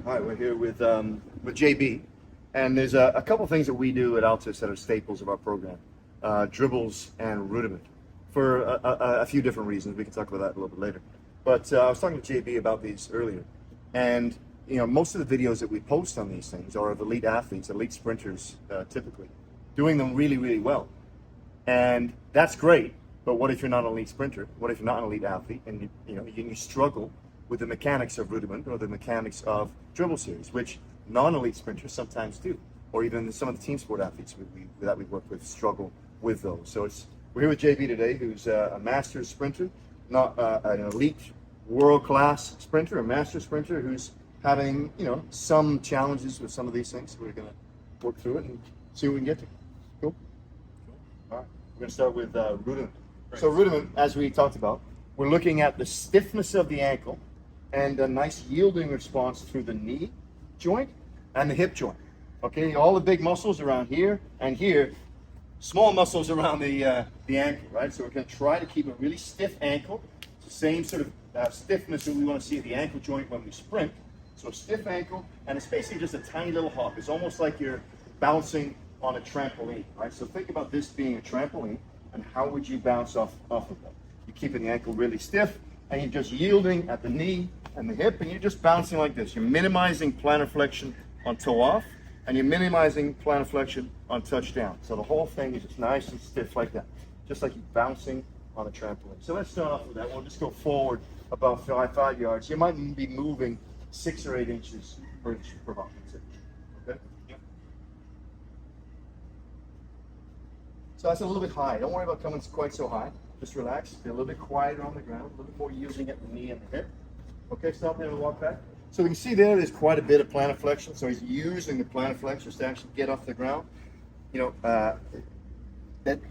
All right, we're here with JB, and there's a couple things that we do at Altis that are staples of our program, Dribbles and Rudiment, for a few different reasons. We can talk about that a little bit later. But I was talking to JB about these earlier, and most of the videos that we post on these things are of elite athletes, elite sprinters, typically, doing them really, really well. And that's great, but what if you're not an elite sprinter? What if you're not an elite athlete, and you struggle with the mechanics of Rudiment or the mechanics of Dribble series, which non-elite sprinters sometimes do, or even some of the team sport athletes that we work with struggle with those. So we're here with JB today, who's a master sprinter, not an elite world-class sprinter, a master sprinter who's having some challenges with some of these things. So we're going to work through it and see what we can get to. Cool. All right. We're going to start with Rudiment. Right. So Rudiment, as we talked about, we're looking at the stiffness of the ankle and a nice yielding response through the knee joint and the hip joint. Okay, all the big muscles around here and here, small muscles around the ankle, right? So we're going to try to keep a really stiff ankle. It's the same sort of stiffness that we want to see at the ankle joint when we sprint. So a stiff ankle, and it's basically just a tiny little hop. It's almost like you're bouncing on a trampoline, right? So think about this being a trampoline, and how would you bounce off of that? You're keeping the ankle really stiff, and you're just yielding at the knee and the hip, and you're just bouncing like this. You're minimizing plantar flexion on toe off, and you're minimizing plantar flexion on touchdown. So the whole thing is just nice and stiff like that, just like you're bouncing on a trampoline. So let's start off with that. We'll just go forward about 5 yards. You might be moving 6 or 8 inches per hop. Okay? Yep. So that's a little bit high. Don't worry about coming quite so high. Just relax. Be a little bit quieter on the ground, a little bit more yielding at the knee and the hip. Okay, stop there and walk back. So we can see there's quite a bit of plantar flexion. So he's using the plantar flexors to actually get off the ground.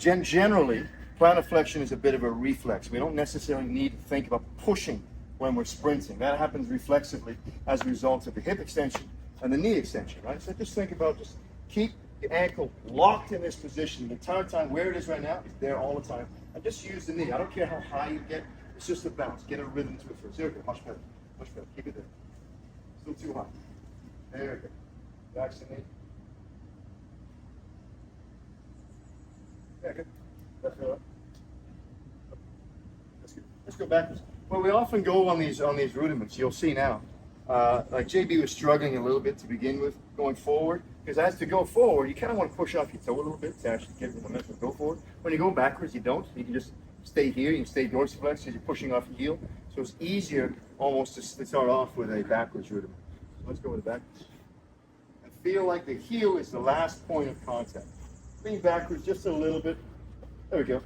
Generally, plantar flexion is a bit of a reflex. We don't necessarily need to think about pushing when we're sprinting. That happens reflexively as a result of the hip extension and the knee extension, right? So just think about, just keep the ankle locked in this position the entire time. Where it is right now, it's there all the time. And just use the knee. I don't care how high you get. It's just a bounce. Get a rhythm to it first. There we go. Much better. Much better. Keep it there. Still too high. There we go. Relax the knee. Yeah, good. That's good. That's good. Let's go backwards. Well, we often go on these rudiments. You'll see now. Like JB was struggling a little bit to begin with, going forward. Because as to go forward, you kind of want to push off your toe a little bit to actually get the momentum to go forward. When you go backwards, you don't. You can just stay here. You can stay dorsiflex because you're pushing off your heel. So it's easier almost to start off with a backwards rudiment. So let's go with the backwards. And feel like the heel is the last point of contact. Lean backwards just a little bit. There we go.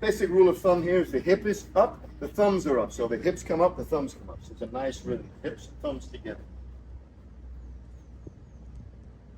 Basic rule of thumb here is the hip is up, the thumbs are up. So the hips come up, the thumbs come up. So it's a nice rhythm. Hips and thumbs together.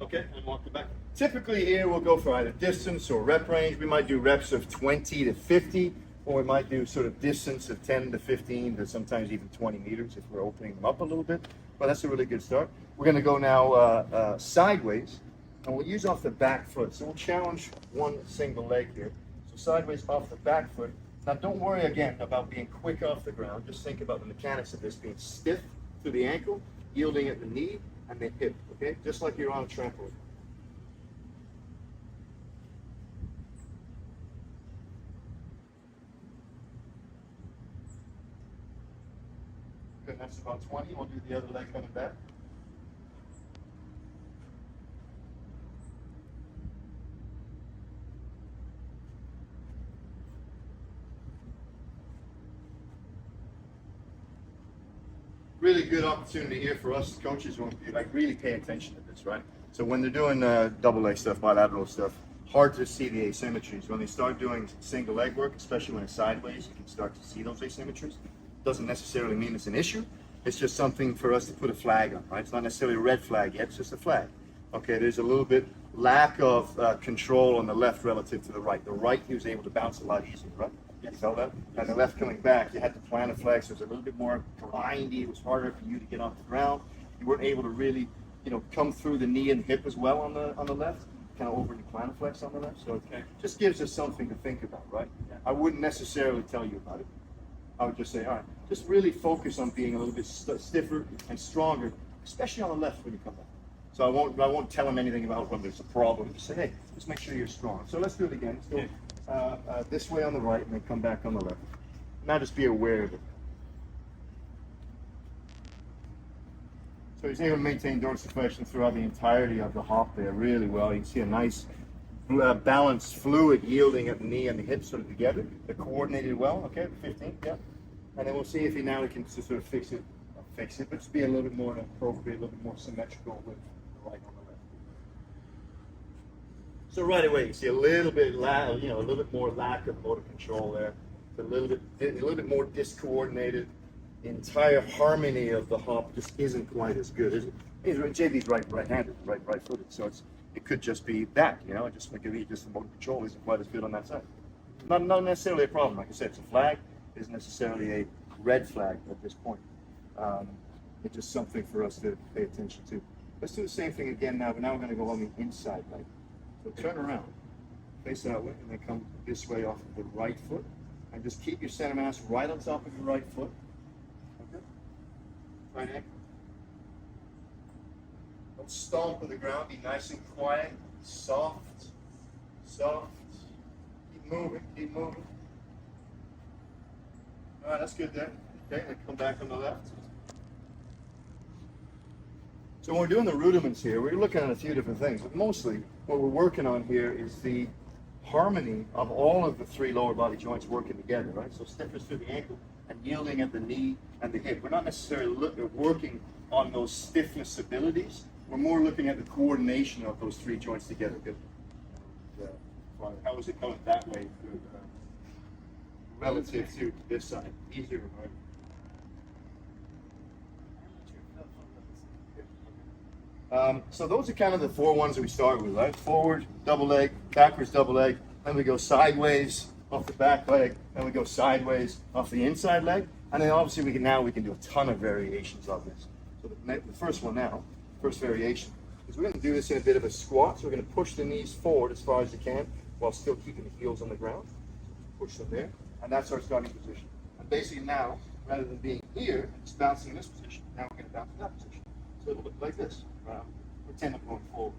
Okay, and walk it back. Typically here we'll go for either distance or rep range. We might do reps of 20 to 50, or we might do sort of distance of 10 to 15 to sometimes even 20 meters if we're opening them up a little bit. But that's a really good start. We're going to go now sideways, and we'll use off the back foot. So we'll challenge one single leg here. So sideways off the back foot. Now don't worry again about being quick off the ground. Just think about the mechanics of this being stiff through the ankle, yielding at the knee and the hip, okay? Just like you're on a trampoline. Good, that's about 20. We'll do the other leg coming back. Really good opportunity here for us coaches who really pay attention to this, right? So when they're doing double leg stuff, bilateral stuff, hard to see the asymmetries. When they start doing single leg work, especially when it's sideways, you can start to see those asymmetries. Doesn't necessarily mean it's an issue. It's just something for us to put a flag on, right? It's not necessarily a red flag yet, it's just a flag. Okay, there's a little bit lack of control on the left relative to the right. The right, he was able to bounce a lot easier, right? You felt that? And the left coming back, you had to plan a flex. It was a little bit more grindy. It was harder for you to get off the ground. You weren't able to really, come through the knee and hip as well on the left. Kind of over the plantar flex on the left. So it just gives us something to think about, right? I wouldn't necessarily tell you about it. I would just say, all right, just really focus on being a little bit stiffer and stronger especially on the left when you come back. So I won't tell him anything about when there's a problem. Just say, hey, just make sure you're strong. So let's do it again. Let's go this way on the right and then come back on the left. Now just be aware of it. So he's able to maintain dorsiflexion throughout the entirety of the hop there really well. You can see a nice balanced fluid yielding at the knee and the hips sort of together. They're coordinated well, okay, the 15, yeah. And then we'll see if he now can sort of fix it, but just be a little bit more appropriate, a little bit more symmetrical with the right on the left. So right away you see a little bit, a little bit more lack of motor control there. A little bit more discoordinated. The entire harmony of the hop just isn't quite as good, is it? JB's right-handed, right-footed, so it could just be that, just maybe just the motor control isn't quite as good on that side. Not necessarily a problem. Like I said, it's a flag. It isn't necessarily a red flag at this point. It's just something for us to pay attention to. Let's do the same thing again now, but now we're going to go on the inside leg. So turn around, face that way, and then come this way off of the right foot. And just keep your center mass right on top of your right foot. Okay? Right ankle. Don't stomp on the ground. Be nice and quiet. Soft. Soft. Keep moving. Keep moving. All right, that's good there. Okay, then come back on the left. So when we're doing the rudiments here, we're looking at a few different things. But mostly, what we're working on here is the harmony of all of the three lower body joints working together, right? So stiffness through the ankle and yielding at the knee and the hip. We're not necessarily working on those stiffness abilities. We're more looking at the coordination of those three joints together. Good. How is it going that way relative to this side? Easier, right? So those are kind of the four ones that we start with, right? Forward, double leg, backwards, double leg. Then we go sideways off the back leg. Then we go sideways off the inside leg. And then obviously we can do a ton of variations of this. So the first one now, first variation, is we're going to do this in a bit of a squat. So we're going to push the knees forward as far as you can while still keeping the heels on the ground. Push them there. And that's our starting position. And basically now, rather than being here and just bouncing in this position, now we're going to bounce in that position. So it'll look like this. Pretend I'm going forward.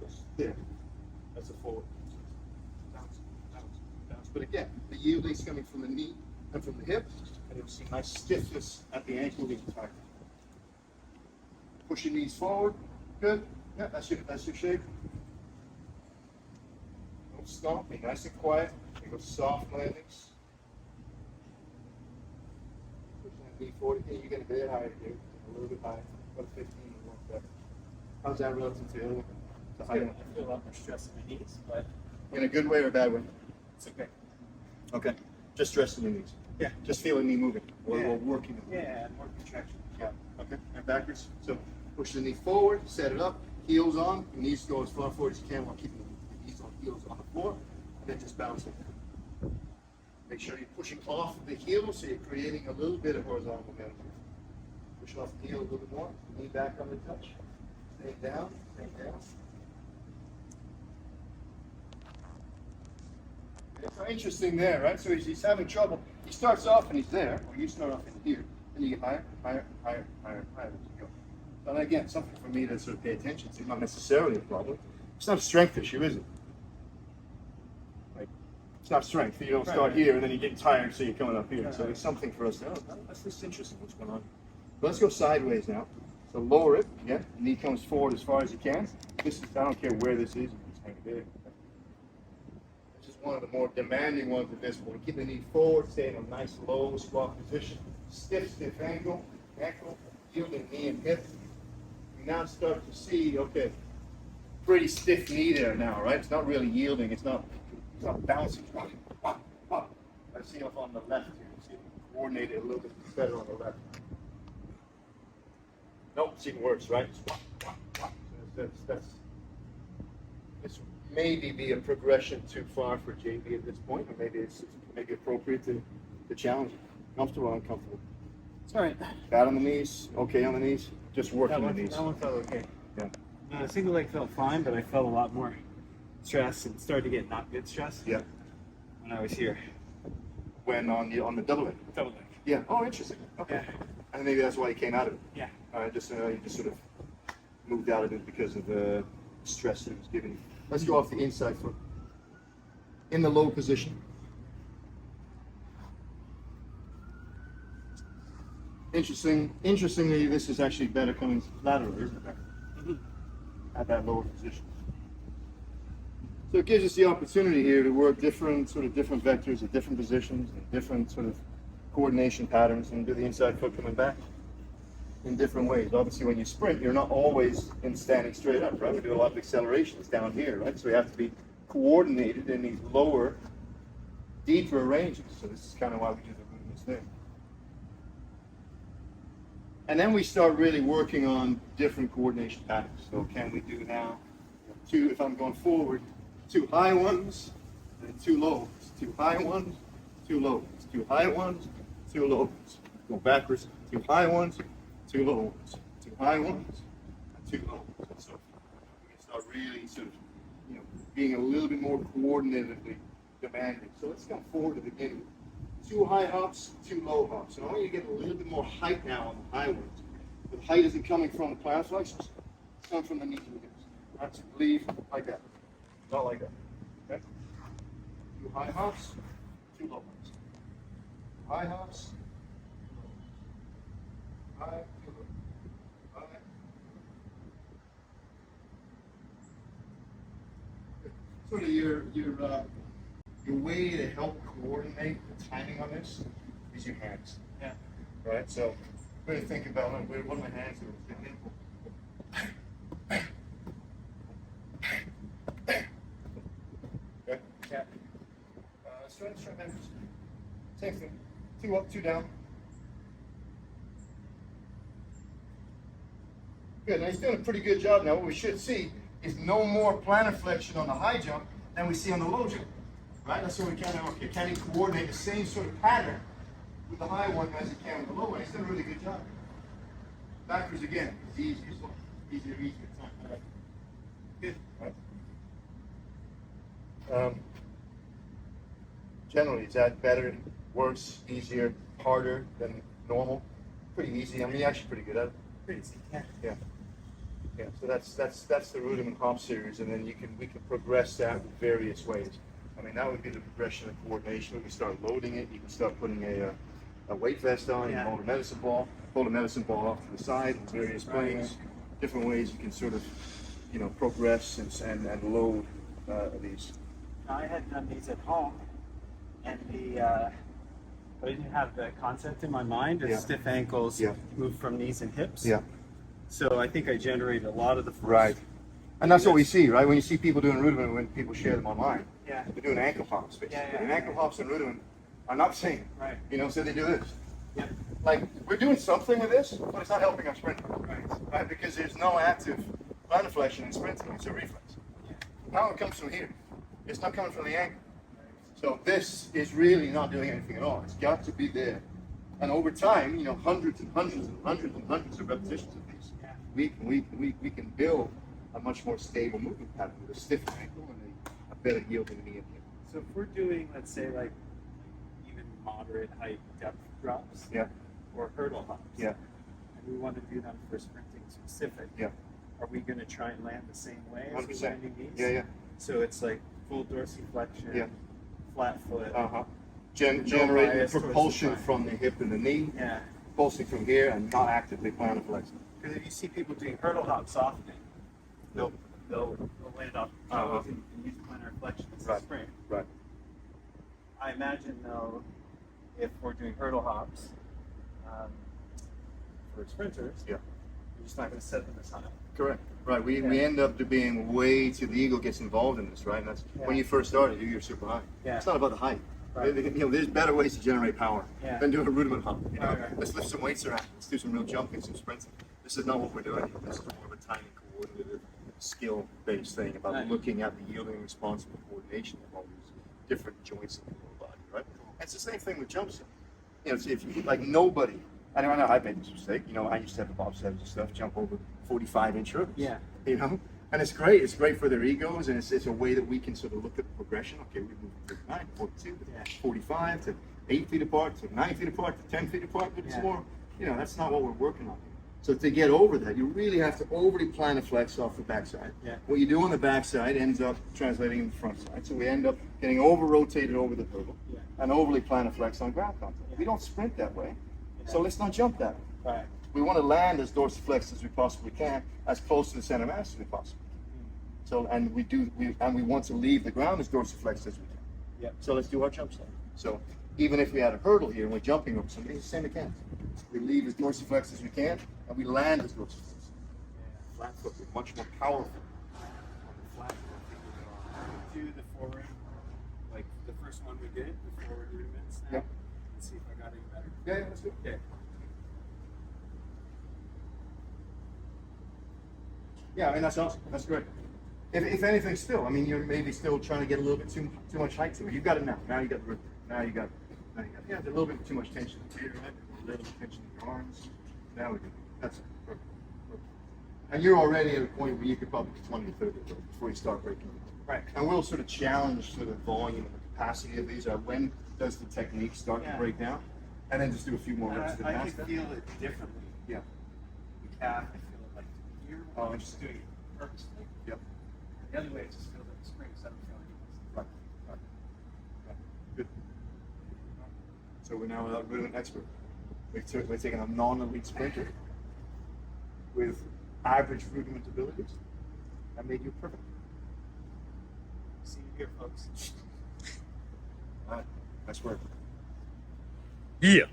Just there. That's a forward. Bounce, bounce, bounce. But again, the yielding's coming from the knee and from the hip, and you'll see nice stiffness at the ankle the entire time. Push your knees forward. Good. Yeah, that's your shape. Don't stomp. Be nice and quiet. You go soft landings. Push that knee forward. Again, you get a bit higher here. A little bit higher. About 15 and 1 better. How's that relative to the height? I feel a lot more stress in my knees, but in a good way or a bad way? it's okay. Okay. Just stress in the knees. Yeah. Just feeling knee moving. Or Yeah. working. Yeah, more contraction. Yeah. Okay. And backwards. So push the knee forward, set it up, heels on. Your knees go as far forward as you can while keeping the knees on heels on the floor. And then just bounce it. Make sure you're pushing off the heel so you're creating a little bit of horizontal momentum. Push off the heel a little bit more. Knee back on the touch. Stay down. Stay down. It's so interesting there, right? So he's having trouble. He starts off and he's there, or you start off in here. Then you get higher, higher, higher, higher, higher as you go. And again, something for me to sort of pay attention to. Not necessarily a problem. It's not a strength issue, is it? Like, it's not strength. You don't start here and then you get tired, so you're coming up here. So it's something for us to know. That's just interesting what's going on. But let's go sideways now. So lower it, again, knee comes forward as far as you can. This is, I don't care where this is, just hang it there. This is one of the more demanding ones at this point. Keep the knee forward, stay in a nice low squat position. Stiff ankle, yielding knee and hip. You now start to see, okay, pretty stiff knee there now, right? It's not really yielding, it's not bouncing. I see if on the left here, see it coordinated a little bit better on the left. Nope, it's even worse, right? This maybe be a progression too far for JB at this point, or maybe it's maybe appropriate to challenge it. Comfortable or uncomfortable? It's all right. Bad on the knees, okay on the knees? Just working the knees. That one felt okay. Yeah. The single leg felt fine, but I felt a lot more stress and started to get not good stress. Yeah. When I was here. When on the double leg? Double leg. Yeah. Oh, interesting. Okay. Yeah. And maybe that's why you came out of it. Yeah. All right, you just sort of moved out of it because of the stress that it was giving you. Let's go off the inside foot. In the low position. Interestingly, this is actually better coming laterally, isn't it? At that lower position. So it gives us the opportunity here to work different vectors at different positions and different sort of coordination patterns and do the inside foot coming back in different ways. Obviously, when you sprint, you're not always in standing straight up, right? We do a lot of accelerations down here, right? So we have to be coordinated in these lower, deeper ranges. So this is kind of why we do the movements there. And then we start really working on different coordination patterns. So can we do now two, if I'm going forward, 2 high ones and 2 low ones. 2 high ones, 2 low ones. 2 high ones, 2 low ones. Go backwards, 2 high ones, 2 low ones. 2 high ones, and 2 low ones. And so we can start really sort of, being a little bit more coordinatively demanding. So let's come forward to the beginning. 2 high hops, 2 low hops. And I want you to get a little bit more height now on the high ones. The height isn't coming from the plantar flexors, it's coming from the knees and hips. Right, so leave like that. Not like that. Okay? 2 high hops, 2 low hops. High hops, low hops. High, 2 low. High. Sort of your way to help coordinate the timing on this is your hands. Yeah. Right? So we're going to think about what are my hands doing? Okay? Yeah. Straight hands. Same thing. 2 up, 2 down. Good. Now he's doing a pretty good job now. What we should see is no more plantar flexion on the high jump than we see on the low jump. Right? That's what we can can he coordinate the same sort of pattern with the high one as he can with the low one. He's done a really good job. Backwards again. It's easier. Easier. Right. Good. Right. Generally, is that better, worse, easier, harder than normal? Pretty easy. I mean, you're actually pretty good at it. Pretty easy. Yeah. Yeah. So that's the Rudiment Hop series, and then we can progress that in various ways. I mean, that would be the progression of coordination. We can start loading it. You can start putting a weight vest on. You can hold a medicine ball off to the side in various planes. Different ways you can sort of, progress and load these. I had done these at home, and but I didn't have the concept in my mind of stiff ankles move from knees and hips. Yeah. So I think I generated a lot of the force. Right. And that's what we see, right? When you see people doing Rudiment, when people share them online, they're doing ankle hops, basically. Yeah. And ankle hops and Rudiment are not the same. Right. So they do this. Yeah. Like, we're doing something with this, but it's not helping our sprinting. Right? Because there's no active plantar flexion in sprinting, it's a reflex. Yeah. Now it comes from here. It's not coming from the ankle. So this is really not doing anything at all. It's got to be there. And over time, hundreds and hundreds and hundreds and hundreds of repetitions of these, we can build a much more stable movement pattern with a stiffer ankle and a better yielding knee and hip. So if we're doing, let's say, like even moderate height depth drops, or hurdle hops, and we want to do them for sprinting specific, are we going to try and land the same way as we 100%. landing these? Yeah. So it's like full dorsiflexion, flat foot. Generating propulsion from the hip and the knee, pulsing from here and not actively plantar flexing. Because if you see people doing hurdle hops often, they'll land off the toes and use plantar flexion as a sprint. Right. I imagine though, if we're doing hurdle hops for sprinters, you're just not going to set them as high. Correct. Right. We end up being way too, the ego gets involved in this, right? And that's when you first started, you're super high. Yeah. It's not about the height. Right. There's better ways to generate power than doing a Rudiment hop. Right. Let's lift some weights around. Let's do some real jumping, some sprinting. This is not what we're doing. This is more of a tiny, coordinated, skill-based thing about looking at the yielding responsible coordination of all these different joints in the lower body, right? And it's the same thing with jumps. If you like nobody, I know I made this mistake. I used to have the Bob Sevens and stuff jump over 45-inch hurdles. Yeah. And it's great. It's great for their egos, and it's a way that we can sort of look at the progression. Okay, we move from 39, 42, to 45, to 8 feet apart, to 9 feet apart, to 10 feet apart. But it's more, that's not what we're working on here. So to get over that, you really have to overly planiflex off the backside. Yeah. What you do on the backside ends up translating in the front side. So we end up getting over-rotated over the hurdle and overly planiflex on ground contact. We don't sprint that way, so let's not jump that way. Right. We want to land as dorsiflex as we possibly can, as close to the center mass as we possibly can. So, and we want to leave the ground as dorsiflex as we can. Yep. So let's do our jump step. So even if we had a hurdle here and we're jumping over somebody, it's the same mechanics. We leave as dorsiflex as we can, and we land as dorsiflex. Yeah. Flat foot, we're much more powerful. On the flat foot, do the forward, like the first one we did, the forward rudiments now. Yep. Let's see if I got any better. Yeah, let's do it. Okay. Yeah, I mean, that's awesome. That's great. If anything, still, I mean, you're maybe still trying to get a little bit too much height to it. You've got it now. Now you got the rhythm. Now you got yeah, a little bit too much tension here, right? A little tension in your arms. Now we go. That's it. Perfect. Perfect. And you're already at a point where you could probably do 20 to 30 before you start breaking. Right. And we'll sort of challenge sort of volume and the capacity of these. When does the technique start to break down? And then just do a few more reps to the I master. can feel it differently. Yeah. The calf, I feel it like here. Oh, I'm just doing it purposely. Yep. The other way, it just feels like a spring, so I don't feel anything. Right. Right. Right. Good. So we're now a rudiment expert. We're taking a non-elite sprinter with average rudiment abilities and made you perfect. See you here, folks. All right. Nice work. Yeah.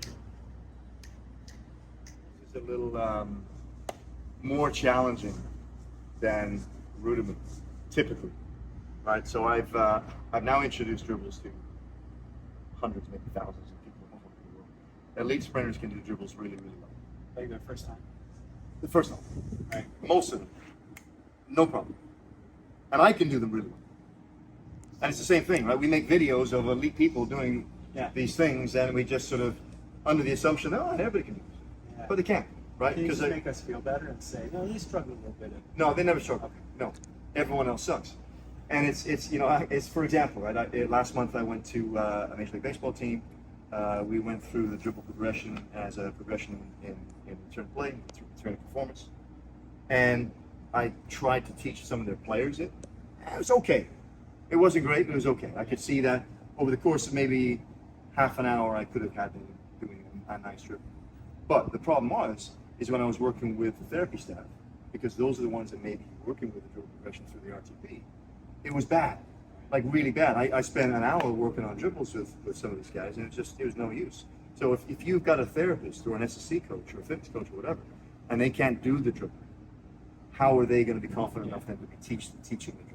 This is a little more challenging than rudiment, typically. Right. So I've now introduced dribbles to hundreds, maybe thousands of people all over the world. Elite sprinters can do dribbles really, really well. Like the first time. The first time. Right. Most of them. No problem. And I can do them really well. And it's the same thing, right? We make videos of elite people doing these things, and we just sort of, under the assumption, oh, everybody can do this. Yeah. But they can't, right? Can you just make us feel better and say, no, you struggle a little bit. No, they never struggle. No, everyone else sucks. And it's you know, it's for example, right? Last month I went to a Major League Baseball team. We went through the dribble progression as a progression in return play, return performance, and I tried to teach some of their players it. It was okay. It wasn't great, but it was okay. I could see that over the course of maybe half an hour, I could have had them doing a nice dribble. But the problem is when I was working with the therapy staff, because those are the ones that may be working with the dribble progression through the RTP, it was bad, like really bad. I spent an hour working on dribbles with some of these guys, and it was no use. So if you've got a therapist or an SSC coach or a fitness coach or whatever, and they can't do the dribble, how are they going to be confident enough then to be teaching the dribble?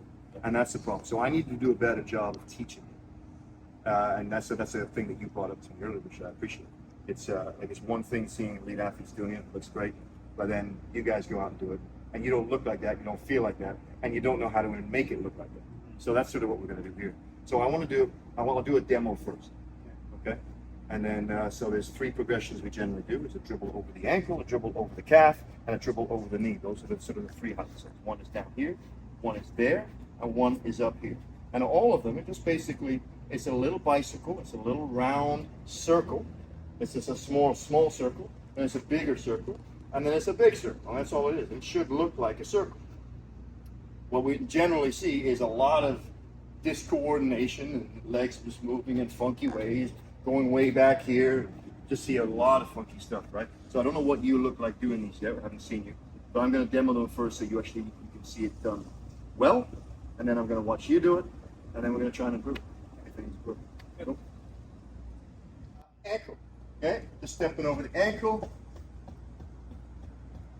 And that's the problem. So I need to do a better job of teaching it. And that's a thing that you brought up to me earlier, which I appreciate. It's like it's one thing seeing elite athletes doing it, looks great, but then you guys go out and do it, and you don't look like that, you don't feel like that, and you don't know how to make it look like that. So that's sort of what we're going to do here. So I want to do a demo first, okay? And then so there's 3 progressions we generally do: is a dribble over the ankle, a dribble over the calf, and a dribble over the knee. Those are the sort of the 3 heights. One is down here, one is there, and one is up here. And all of them are just basically, it's a little bicycle, it's a little round circle. It's just a small circle, and it's a bigger circle, and then it's a big circle. And that's all it is. It should look like a circle. What we generally see is a lot of discoordination and legs just moving in funky ways, going way back here. Just see a lot of funky stuff, right? So I don't know what you look like doing these yet. I haven't seen you. But I'm going to demo them first so you can see it done well, and then I'm going to watch you do it, and then we're going to try and improve. Everything's good. Cool. Ankle. Okay, just stepping over the ankle.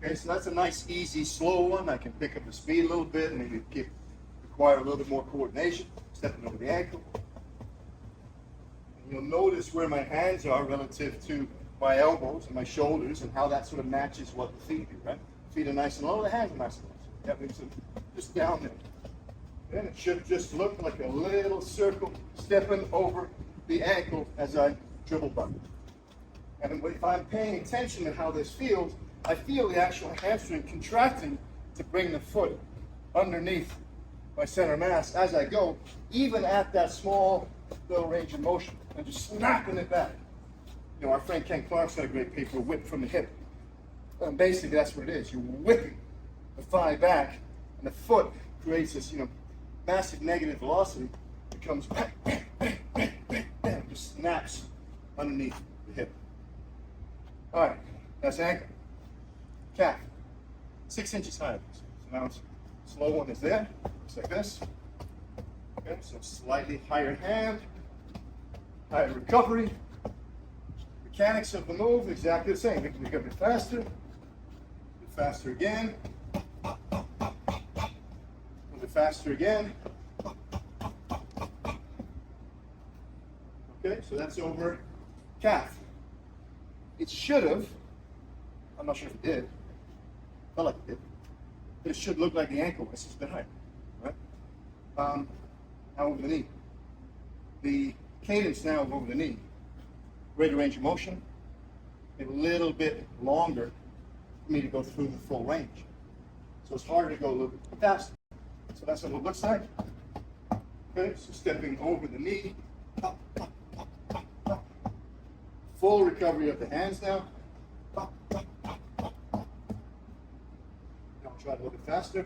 Okay, so that's a nice, easy, slow one. I can pick up the speed a little bit, and maybe require a little bit more coordination. Stepping over the ankle. And you'll notice where my hands are relative to my elbows and my shoulders, and how that sort of matches what the feet do, right? Feet are nice and low, the hands are nice and low. That means just down there. Then it should just look like a little circle stepping over the ankle as I dribble by. And if I'm paying attention to how this feels, I feel the actual hamstring contracting to bring the foot underneath my center mass as I go, even at that small little range of motion, and just snapping it back. You know, our friend Ken Clark's got a great paper, whip from the hip. And basically that's what it is. You're whipping the thigh back, and the foot creates this, massive negative velocity. It comes bang, bang, bang, bang, bang, bang, just snaps underneath the hip. All right, that's ankle. Calf, 6 inches higher. So now it's slow one is there, just like this. Okay, so slightly higher hand, higher recovery. Mechanics of the move exactly the same. We can go a bit faster again, a bit faster again. Okay, so that's over calf. It should have, I'm not sure if it did, felt like it did, but it should look like the ankle. It's just a bit higher, right? Now over the knee. The cadence now of over the knee, greater range of motion, a little bit longer for me to go through the full range. So it's harder to go a little bit faster. So that's what it looks like. Okay, so stepping over the knee, up, up, up, up, up. Full recovery of the hands now. Up, up, up, up, up. Now try a little bit faster.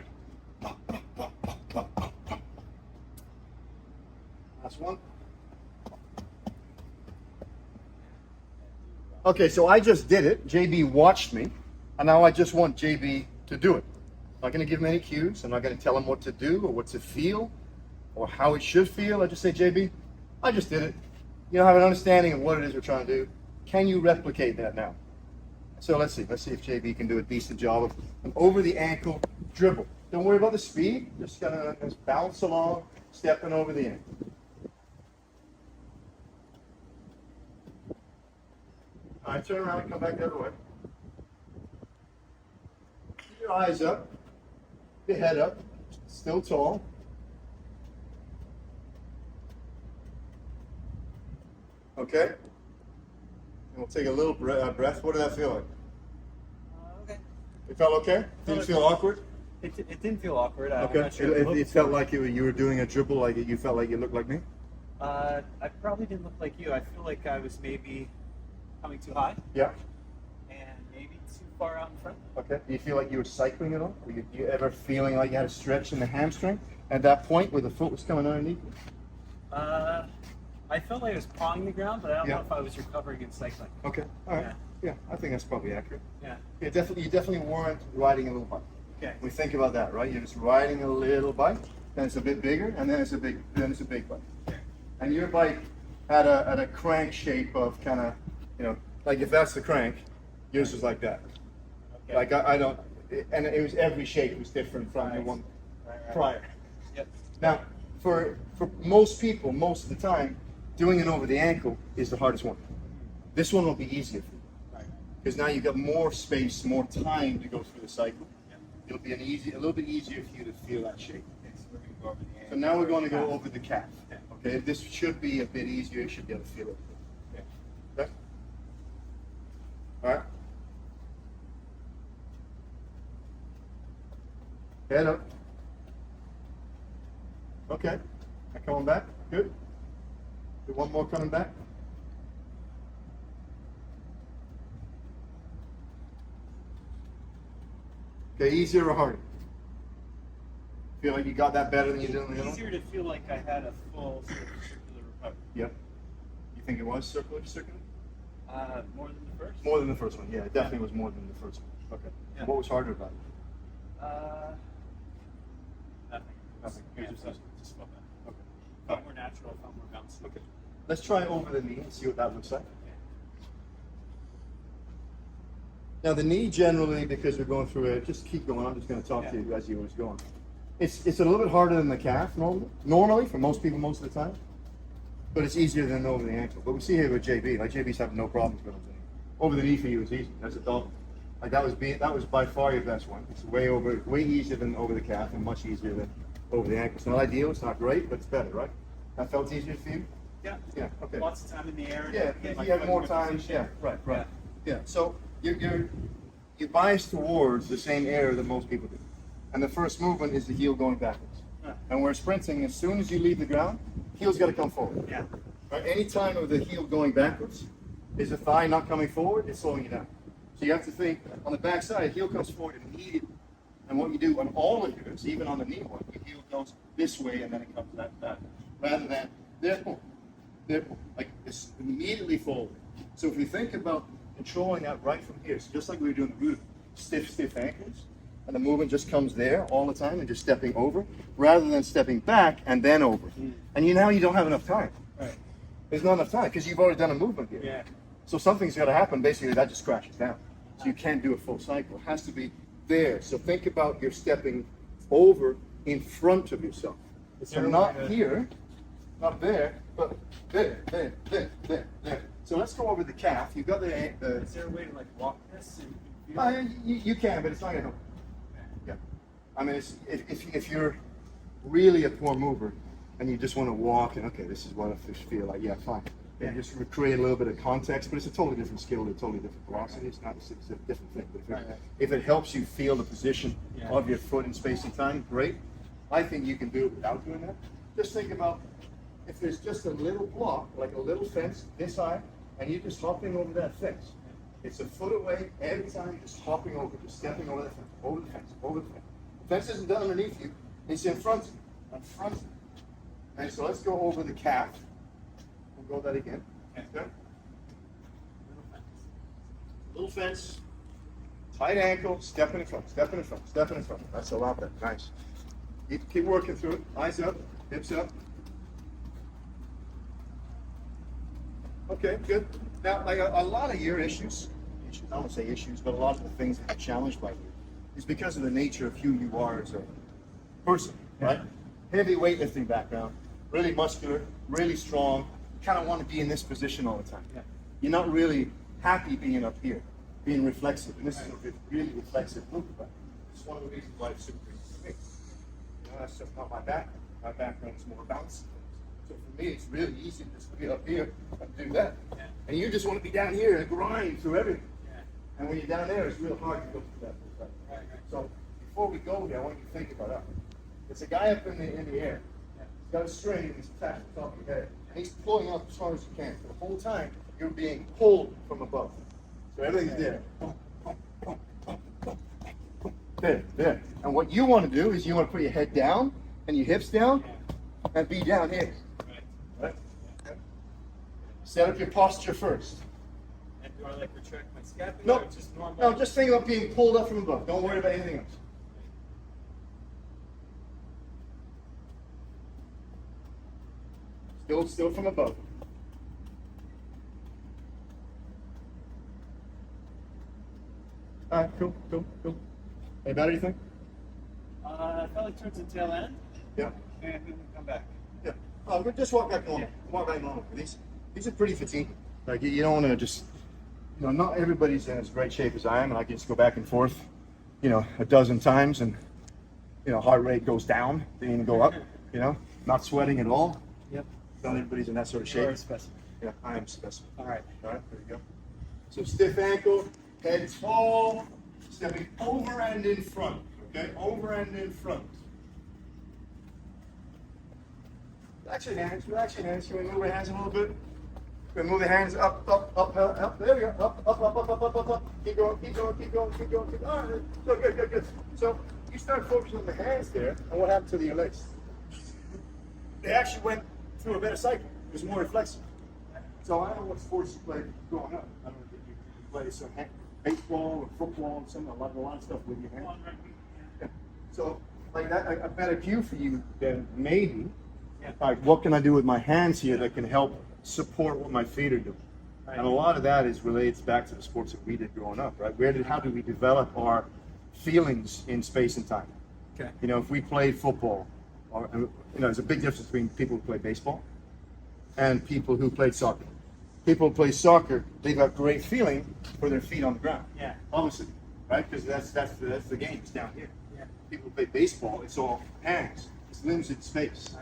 Up, up, up, up, up, up. Last one. Okay, so I just did it. JB watched me, and now I just want JB to do it. I'm not going to give him any cues. I'm not going to tell him what to do or what to feel or how it should feel. I just say, JB, I just did it. You have an understanding of what it is we're trying to do. Can you replicate that now? So let's see. Let's see if JB can do a decent job of an over the ankle dribble. Don't worry about the speed. Just gonna bounce along, stepping over the ankle. All right, turn around and come back the other way. Keep your eyes up, your head up, still tall. Okay? And we'll take a little breath. What did that feel like? Okay. It felt okay? Didn't feel awkward? It didn't feel awkward. I'm Okay. not sure It felt like you were doing a dribble, like you felt like you looked like me? I probably didn't look like you. I feel like I was maybe coming too high Yeah. and maybe too far out in front. Okay. Do you feel like you were cycling at all? Were you ever feeling like you had a stretch in the hamstring at that point where the foot was coming underneath? I felt like I was pawing the ground, but I don't Yeah. know if I was recovering and cycling. Okay. All right. Yeah, I think that's probably accurate. Yeah. You definitely weren't riding a little bike. Okay. We think about that, right? You're just riding a little bike, then it's a bit bigger, and then it's a big bike. Okay. And your bike had a crank shape of kind of, like if that's the crank, yours was like that. Okay. Like I don't, and it was every shape was different from the one prior. Yep. Now, for most people, most of the time, doing it over the ankle is the hardest one. This one will be easier for you Right. because now you've got more space, more time to go through the cycle. Yeah. It'll be a little bit easier for you to feel that shape. Okay, so we're gonna go over the So ankle. now we're going to go over the calf. Okay. Okay, this should be a bit easier. You should be able to feel it. Okay. Okay. All right. Head up. Okay. Now coming back. Good. Do one more coming back. Okay, easier or harder? Feel like you got that better than you did on the other one? Easier to feel like I had a full sort of circular recovery. Yep. You think it was circular? More than the first. More than the first one, yeah. It definitely was more than the first one. Okay. Yeah. What was harder about it? Nothing. Nothing. Yeah, Just just felt that. Okay. Felt more natural. Felt more bouncy. Okay. Let's try over the knee and see what that looks like. Now the knee generally, because we're going through it, just keep going. I'm just going to talk to you as you was going. It's a little bit harder than the calf normally for most people most of the time, but it's easier than over the ankle. But we see here with JB, like JB's having no problems with over the knee. Over the knee for you is easy. That's a double. Like that was by far your best one. It's way easier than over the calf and much easier than over the ankle. It's not ideal. It's not great, but it's better, right? That felt easier for you. Yeah. Yeah. Okay. Lots of time in the air. and Yeah, getting my you have foot more in a time. position. Yeah, right. Yeah, so you're biased towards the same area that most people do. And the first movement is the heel going backwards. Huh. And we're sprinting, as soon as you leave the ground, heel's got to come forward. Yeah. Right? Any time of the heel going backwards is the thigh not coming forward, it's slowing you down. So you have to think on the back side, heel comes forward immediately. And what you do on all of yours, even on the knee one, your heel goes this way and then it comes back. Rather than there, like it's immediately forward. So if you think about controlling that right from here, so just like we were doing the root, stiff ankles, and the movement just comes there all the time and just stepping over, rather than stepping back and then over. And now you don't have enough time. Right. There's not enough time because you've already done a movement here. Yeah. So something's got to happen. Basically, that just crashes down. So you can't do a full cycle. It has to be there. So think about you're stepping over in front of yourself. So not here, not there, but there. So let's go over the calf. You've got the. Is there a way to like walk this? So You can, but it's not gonna help. Yeah. I mean, if you're really a poor mover and you just want to walk and okay, this is what I feel like. Yeah, fine. And just create a little bit of context, but it's a totally different skill, a totally different velocity. It's not it's a different thing. But if it helps you feel the position of your foot in space and time, great. I think you can do it without doing that. Just think about if there's just a little block, like a little fence this high, and you're just hopping over that fence. It's a foot away every time, just hopping over, just stepping over the fence, over the fence, over the fence. The fence isn't underneath you, it's in front of you, in front of you. And so let's go over the calf. We'll go that again. Okay. Little fence, tight ankle, step in front, step in front, step in front. That's a lot better. Nice. Keep working through it. Eyes up, hips up. Okay, good. Now, like a lot of your issues, I don't want to say issues, but a lot of the things that you're challenged by here is because of the nature of who you are as a person, right? Heavy weightlifting background, really muscular, really strong, kind of want to be in this position all the time. Yeah. You're not really happy being up here, being reflexive, and this is a really reflexive movement. It's one of the reasons why it's super easy for me. That's just not my background. My background is more bouncy. So for me, it's really easy to just be up here and do that. Yeah. And you just want to be down here and grind through everything. Yeah. And when you're down there, it's real hard to go through that. Right. So before we go there, I want you to think about that. There's a guy up in the air. Yeah. He's got a string and he's attached to the top of your head. And he's pulling up as far as you can. For the whole time, you're being pulled from above. So everything's there. There. And what you want to do is you want to put your head down and your hips down and be down here. Right? Set up your posture first. And do I like retract my scapula? No, or just normal? no, just think about being pulled up from above. Don't worry about anything else. Still from above. All right, cool. Any better, you think? I felt like towards the tail end. Yeah. And then we come back. Yeah. Oh, just walk back normal. Walk back normal. These are pretty fatiguing. Like you don't want to just, not everybody's in as great shape as I am, and I can just go back and forth, a dozen times, and heart rate goes down, didn't even go up. Not sweating at all. Yep. Not everybody's in that sort of shape. You're a specimen. Yeah, I am a specimen. All right, there you go. So stiff ankle, head tall, stepping over and in front. Okay, over and in front. Relax your hands. Can we move our hands a little bit? Can we move the hands up. There we go. Up. Keep going. All right, so good. So you start focusing on the hands there, and what happened to your legs? They actually went through a better cycle. It was more reflexive. So I don't know what sports you played growing up. I don't know if you played some baseball or football or something. A lot of stuff with your hands. Yeah. So like that, a better cue for you then maybe. Yeah. Like what can I do with my hands here that can help support what my feet are doing? Right. And a lot of that relates back to the sports that we did growing up, right? How do we develop our feelings in space and time? Okay. If we played football, or there's a big difference between people who play baseball and people who played soccer. People who play soccer, they've got great feeling for their feet on the ground. Yeah. Obviously, right? Because that's the game. It's down here. Yeah. People who play baseball, it's all hands. It's limbs in space.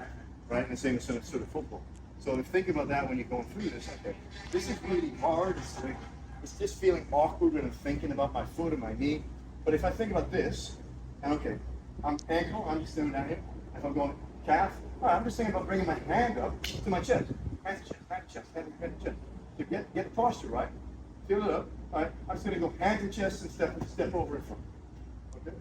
Right? And the same as sort of football. So to think about that when you're going through this, okay, this is really hard. It's just feeling awkward when I'm thinking about my foot or my knee. But if I think about this, and okay, I'm ankle, I'm just doing that here. If I'm going calf, I'm just thinking about bringing my hand up to my chest. Hand to chest. So get the posture right. Fill it up. All right, I'm just going to go hand to chest and step over in front. Okay.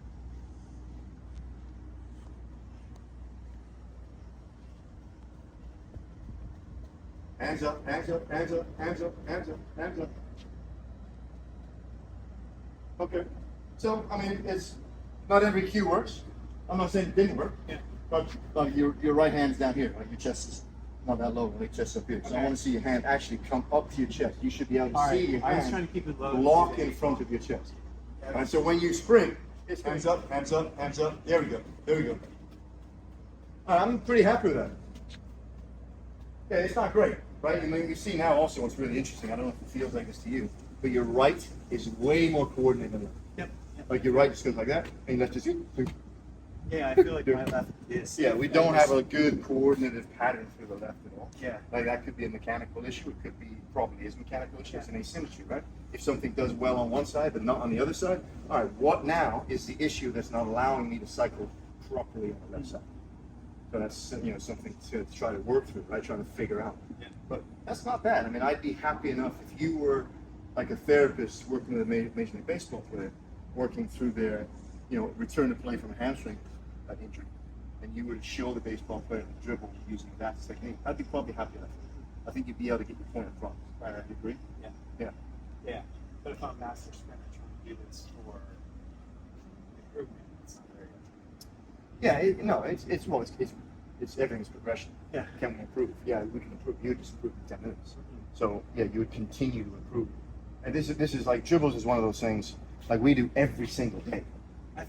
Hands up, hands up, hands up, hands up, hands up, hands up. Okay. So, I mean, it's not every cue works. I'm not saying it didn't work. Yeah. But your right hand's down here, like your chest is not that low, like chest up here. So I want to see your hand actually come up to your chest. You should be able to see your I was hand trying to keep it low. lock in front of your chest. All right, so when you sprint, it's hands up, hands up, hands up. There we go. There we go. All right, I'm pretty happy with that. Yeah, it's not great, right? I mean, you see now also what's really interesting. I don't know if it feels like this to you, but your right is way more coordinated than left. Yep. Like your right just goes like that, and your left just. Yeah, I feel like my left is. Yeah, we don't have a good coordinated pattern through the left at all. Yeah. Like that could be a mechanical issue. It could be probably is mechanical issue. It's an asymmetry, right? If something does well on one side but not on the other side, all right, what now is the issue that's not allowing me to cycle properly on the left side? So that's something to try to work through, right? Trying to figure out. Yeah. But that's not bad. I mean, I'd be happy enough if you were like a therapist working with a Major League Baseball player, working through their, return to play from a hamstring injury, and you were to show the baseball player the dribble using that technique. I'd be probably happy enough. I think you'd be able to get your point across. Right? You agree? Yeah. Yeah. Yeah. But if I'm a master sprinter trying to do this for improvement, it's not very good. It's everything's progression. Yeah. Can we improve? Yeah, we can improve. You just improve in 10 minutes. So yeah, you would continue to improve. And this is like dribbles is one of those things like we do every single day.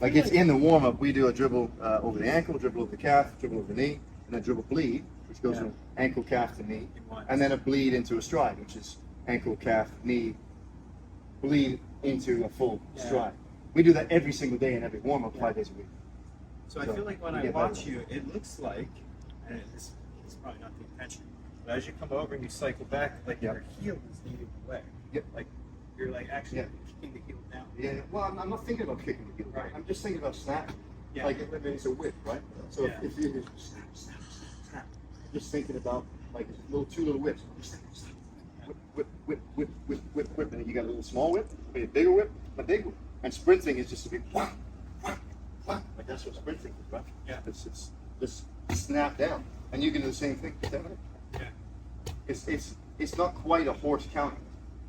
Like it's in the warm up, we do a dribble over the ankle, dribble over the calf, dribble over the knee, and then dribble bleed, which goes from ankle, calf to knee, and then a bleed into a stride, which is ankle, calf, knee, bleed into a full stride. We do that every single day in every warm up 5 days a week. So I feel like when I watch you, it looks like, and this is probably not the intention, but as you come over and you cycle back, like your heel is leading the way. Yep. Like you're like actually kicking the heel down. Yeah. Well, I'm not thinking about kicking the heel. Right. I'm just thinking about snapping. Yeah. Like it's a whip, right? So if you just snap, just thinking about like two little whips. Whip, and then you got a little small whip, a bigger whip, a big whip. And sprinting is just a big like that's what sprinting is, right? Yeah. It's just snap down, and you can do the same thing for 10 minutes. Yeah. It's not quite a horse counting.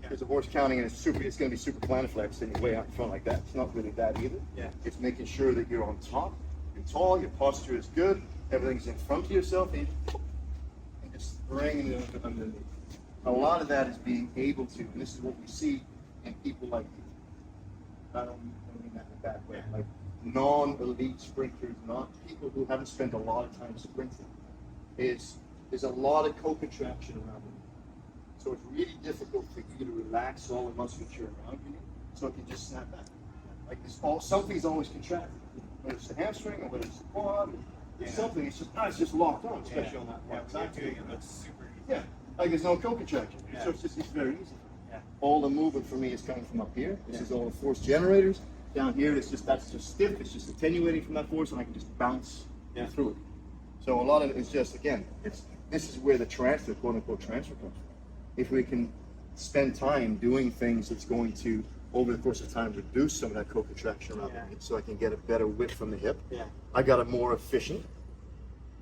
There's a horse counting, and it's going to be super planiflex, and you're way out in front like that. It's not really that either. Yeah. It's making sure that you're on top, you're tall, your posture is good, everything's in front of yourself, and just bringing it underneath. A lot of that is being able to, and this is what we see in people like, I don't mean that in a bad way, like non-elite sprinters, not people who haven't spent a lot of time sprinting, there's a lot of co-contraction around them. So it's really difficult for you to relax all the musculature around you, so it can just snap back. Like something's always contracted, whether it's the hamstring or whether it's the quad, something. It's just locked on, especially on that one side. Doing it looks super easy. Yeah, like there's no co-contraction, so it's very easy. Yeah. All the movement for me is coming from up here. This is all the force generators. Down here, that's just stiff. It's just attenuating from that force, and I can just bounce through it. So a lot of it is just this is where the transfer, quote unquote, transfer comes from. If we can spend time doing things that's going to, over the course of time, reduce some of that co-contraction around the hip, so I can get a better width from the hip. Yeah. I got a more efficient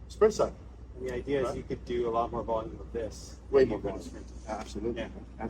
sprint cycle. And the idea is you could do a lot more volume of this. Way more volume. Absolutely. Yeah.